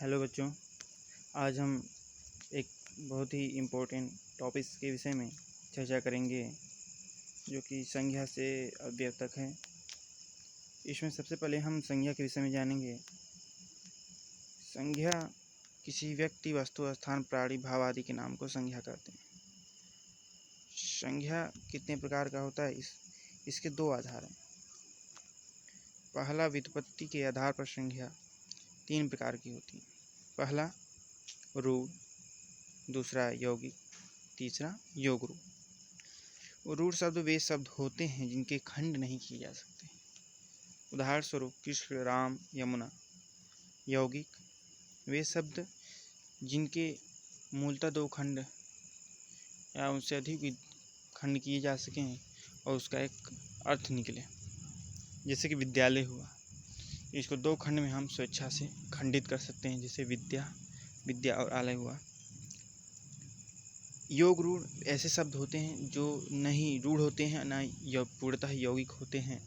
Hello बच्चों, आज हम एक बहुत ही इम्पोर्टेंट टॉपिक के विषय में चर्चा करेंगे जो कि संज्ञा से अव्यय तक है। इसमें सबसे पहले हम संज्ञा के विषय में जानेंगे। संज्ञा किसी व्यक्ति, वस्तु, स्थान, प्राणी, भाव आदि के नाम को संज्ञा कहते हैं। संज्ञा कितने प्रकार का होता है? इसके दो आधार हैं। पहला, व्युत्पत्ति के आधार पर संज्ञा तीन प्रकार की होती है। पहला रूढ़, दूसरा यौगिक, तीसरा योग रूढ़। रूढ़ शब्द वे शब्द होते हैं जिनके खंड नहीं किए जा सकते। उदाहरण स्वरूप कृष्ण, राम, यमुना। यौगिक वे शब्द जिनके मूलतः दो खंड या उनसे अधिक खंड किए जा सकें और उसका एक अर्थ निकले, जैसे कि विद्यालय हुआ। इसको दो खंड में हम स्वेच्छा से खंडित कर सकते हैं, जैसे विद्या और आलय हुआ। योग रूढ़ ऐसे शब्द होते हैं जो नहीं रूढ़ होते हैं, न पूर्णतः यौगिक होते हैं।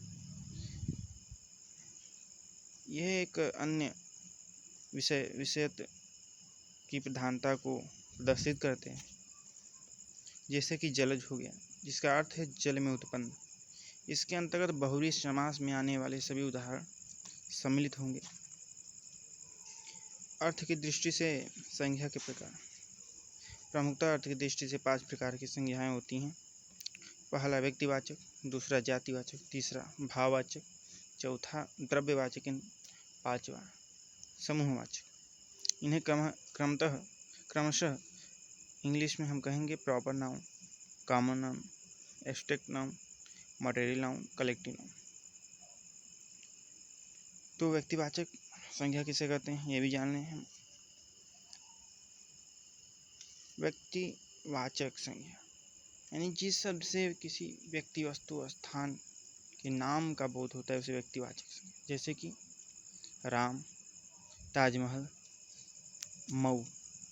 यह एक अन्य विषयत की प्रधानता को प्रदर्शित करते हैं, जैसे कि जलज हो गया, जिसका अर्थ है जल में उत्पन्न। इसके अंतर्गत बहुव्रीहि समास में आने वाले सभी उदाहरण सम्मिलित होंगे। अर्थ की दृष्टि से संज्ञा के प्रकार। प्रमुखतः अर्थ की दृष्टि से 5 प्रकार की संज्ञाएं होती हैं। पहला व्यक्तिवाचक, दूसरा जातिवाचक, तीसरा भाववाचक, चौथा द्रव्यवाचक, पांचवा समूहवाचक। इन्हें क्रमशः इंग्लिश में हम कहेंगे proper noun, common noun, abstract noun, material noun, collective noun. तो व्यक्तिवाचक संज्ञा किसे कहते हैं ये भी जान लें हम। व्यक्तिवाचक संज्ञा यानी जिस शब्द से किसी व्यक्ति, वस्तु, स्थान के नाम का बोध होता है उसे व्यक्तिवाचक संज्ञा। जैसे कि राम, ताजमहल, मऊ।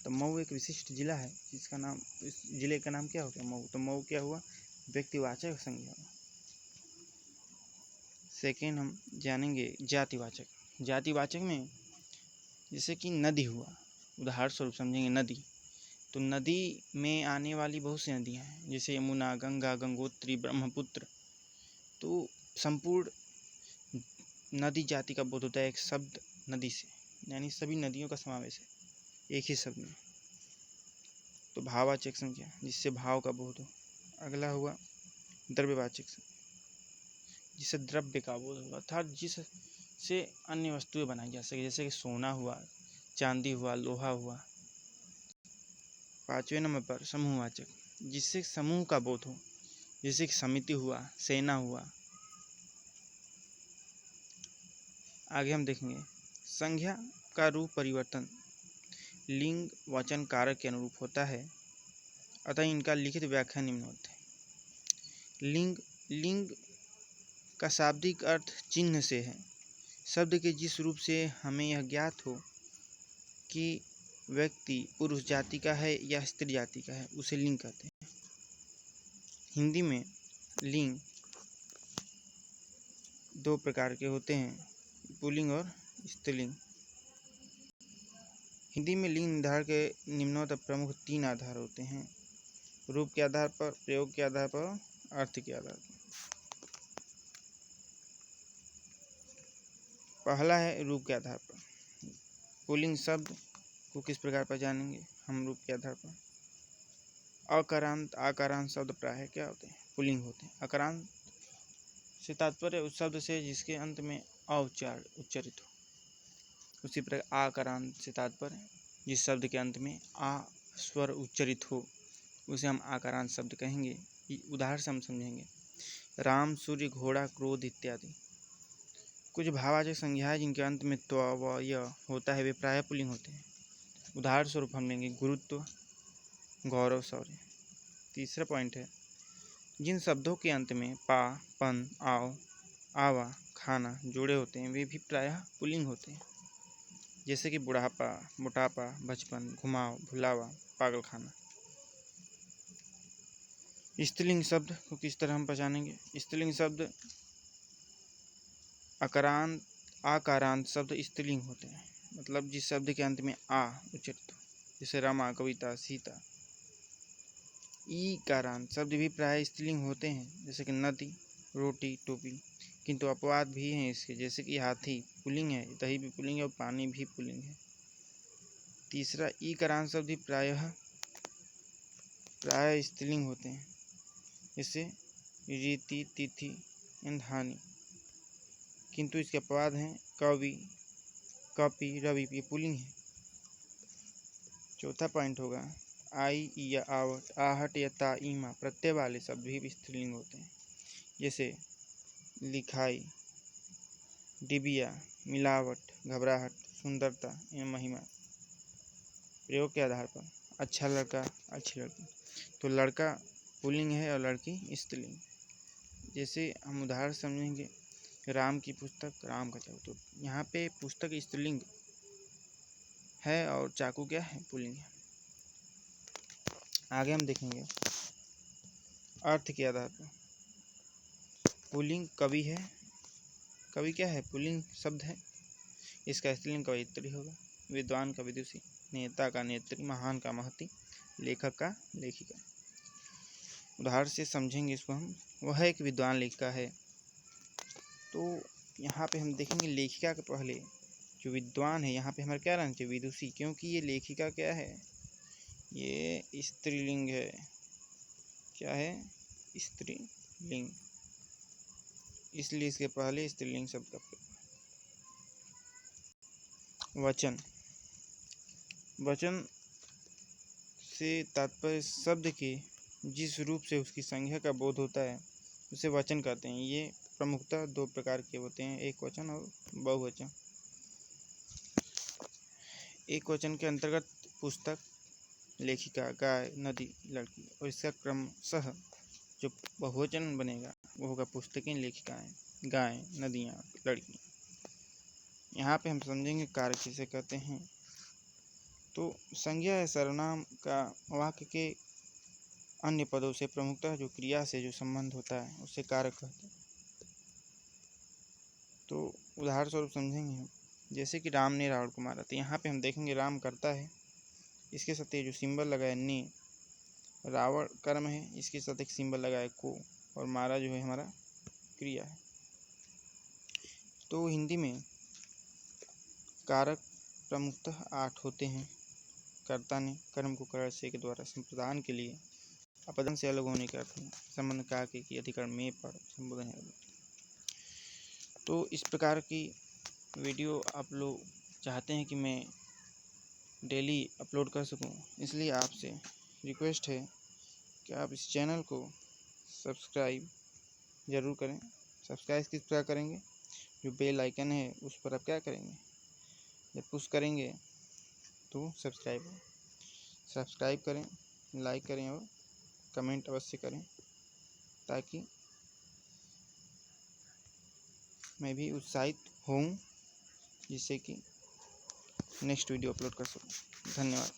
तो मऊ एक विशिष्ट जिला है जिसका नाम, इस जिले का नाम क्या हो गया? मऊ। तो मऊ क्या हुआ? व्यक्तिवाचक संज्ञा। सेकेंड हम जानेंगे जातिवाचक। जातिवाचक में जैसे कि नदी हुआ, उदाहरण स्वरूप समझेंगे नदी। तो नदी में आने वाली बहुत सी नदियाँ हैं, जैसे यमुना, गंगा, गंगोत्री, ब्रह्मपुत्र। तो संपूर्ण नदी जाति का बोध होता है एक शब्द नदी से, यानी सभी नदियों का समावेश है एक ही शब्द में। तो भाववाचक संज्ञा, जिससे भाव का बोध हो। अगला हुआ द्रव्यवाचक संज्ञा, जिससे द्रव्य का बोध होगा, अर्थात जिससे अन्य वस्तुएं बनाई जा सके, जैसे कि सोना हुआ, चांदी हुआ, लोहा हुआ। 5वें नंबर पर समूहवाचक, जिससे समूह का बोध हो, जैसे कि समिति हुआ, सेना हुआ। आगे हम देखेंगे संज्ञा का रूप परिवर्तन लिंग, वचन, कारक के अनुरूप होता है, अतः इनका लिखित व्याख्या निम्नवत है। लिंग का शाब्दिक अर्थ चिन्ह से है। शब्द के जिस रूप से हमें यह ज्ञात हो कि व्यक्ति पुरुष जाति का है या स्त्री जाति का है, उसे लिंग कहते हैं। हिंदी में लिंग 2 प्रकार के होते हैं, पुल्लिंग और स्त्रीलिंग। हिंदी में लिंग निर्धारण के निम्नवत प्रमुख 3 आधार होते हैं: रूप के आधार पर, प्रयोग के आधार पर, अर्थ के आधार पर। पहला है रूप के आधार पर। पुल्लिंग शब्द को किस प्रकार पहचानेंगे हम रूप के आधार पर? अकारांत, आकारांत शब्द प्रायः क्या होते हैं? पुल्लिंग होते हैं। अकारांत से तात्पर्य उस शब्द से जिसके अंत में उच्चरित हो। उसी प्रकार आकारांत से तात्पर्य जिस शब्द के अंत में आ स्वर उच्चरित हो, उसे हम आकारांत शब्द कहेंगे। उदाहरण से हम समझेंगे राम, सूर्य, घोड़ा, क्रोध इत्यादि। कुछ भाववाचक संज्ञाएं जिनके अंत में त्व, व, य होता है वे प्रायः पुल्लिंग होते हैं। उदाहरण स्वरूप हम लेंगे गुरुत्व, गौरव, शौर्य। तीसरा पॉइंट है जिन शब्दों के अंत में पा, पन, आओ, आवा, खाना जोड़े होते हैं वे भी प्रायः पुल्लिंग होते हैं, जैसे कि बुढ़ापा, मोटापा, बचपन, घुमाव, भुलावा, पागलखाना। स्त्रीलिंग शब्द को किस तरह हम पहचानेंगे? स्त्रीलिंग शब्द अकारांत, आकारांत शब्द स्त्रीलिंग होते हैं, मतलब जिस शब्द के अंत में आ उच्चारित हो, जैसे रमा, कविता, सीता। ईकारांत शब्द भी प्राय स्त्रीलिंग होते हैं, जैसे कि नदी, रोटी, टोपी, किंतु अपवाद भी हैं इसके, जैसे कि हाथी पुल्लिंग है, दही भी पुल्लिंग है और पानी भी पुल्लिंग है। तीसरा, ईकारांत शब्द भी प्राय स्त्रीलिंग होते हैं, जैसे रीति, तिथि एंड हानि, किंतु इसके अपवाद हैं कवि, कपि, रवि, ये पुल्लिंग है। चौथा पॉइंट होगा आई या आवट, आहट या ताईमा प्रत्यय वाले शब्द भी स्त्रीलिंग होते हैं, जैसे लिखाई, डिबिया, मिलावट, घबराहट, सुंदरता एवं महिमा। प्रयोग के आधार पर अच्छा लड़का, अच्छी लड़की, तो लड़का पुल्लिंग है और लड़की स्त्रीलिंग। जैसे हम उदाहरण समझेंगे, राम की पुस्तक, राम का चाकू, तो यहाँ पे पुस्तक स्त्रीलिंग है और चाकू क्या है, पुल्लिंग है। आगे हम देखेंगे अर्थ के आधार पर। पुल्लिंग कवि है, कवि क्या है, पुल्लिंग शब्द है, इसका स्त्रीलिंग कवयित्री होगा। विद्वान का विदुषी, नेता का नेत्री, महान का महती, लेखक का लेखिका। उदाहरण से समझेंगे इसको हम। वह एक विद्वान लेखिका है, तो यहाँ पे हम देखेंगे लेखिका के पहले जो विद्वान है, यहाँ पे हमारे क्या रहना चाहिए, विदुषी, क्योंकि ये लेखिका क्या है, ये स्त्रीलिंग है। क्या है, स्त्रीलिंग, इसलिए इसके पहले स्त्रीलिंग शब्द का प्रयोग। वचन, वचन से तात्पर्य शब्द के जिस रूप से उसकी संज्ञा का बोध होता है उसे वचन कहते हैं। ये प्रमुखतः दो प्रकार के होते हैं, एक वचन और बहुवचन। एक वचन के अंतर्गत पुस्तक, लेखिका, गाय, नदी, लड़की, और इसका क्रमशः जो बहुवचन बनेगा वो होगा पुस्तकें, लेखिकाएं, गाय, नदियाँ, लड़की। यहाँ पे हम समझेंगे कारक किसे कहते हैं। तो संज्ञा या सर्वनाम का वाक्य के अन्य पदों से प्रमुखतः जो क्रिया से जो संबंध होता है उसे कारक कहते हैं। तो उदाहरण स्वरूप समझेंगे हम, जैसे कि राम ने रावण को मारा, तो यहाँ पे हम देखेंगे राम करता है, इसके साथ जो सिंबल लगा है ने, रावण कर्म है, इसके साथ एक सिंबल लगा है को, और मारा जो है हमारा क्रिया है। तो हिंदी में कारक प्रमुखतः 8 होते हैं। कर्ता ने कर्म को कर से के द्वारा संप्रदान के लिए अपदन से अलग होने के अर्थ में संबंध का कि अधिकरण में पर संबोधन है। तो इस प्रकार की वीडियो आप लोग चाहते हैं कि मैं डेली अपलोड कर सकूं, इसलिए आपसे रिक्वेस्ट है कि आप इस चैनल को सब्सक्राइब ज़रूर करें। सब्सक्राइब किस प्रकार करेंगे, जो बेल आइकन है उस पर आप क्या करेंगे, जब पुश करेंगे तो सब्सक्राइब करें, लाइक करें और कमेंट अवश्य करें, ताकि मैं भी उत्साहित हूँ जिससे कि नेक्स्ट वीडियो अपलोड कर सकूँ। धन्यवाद।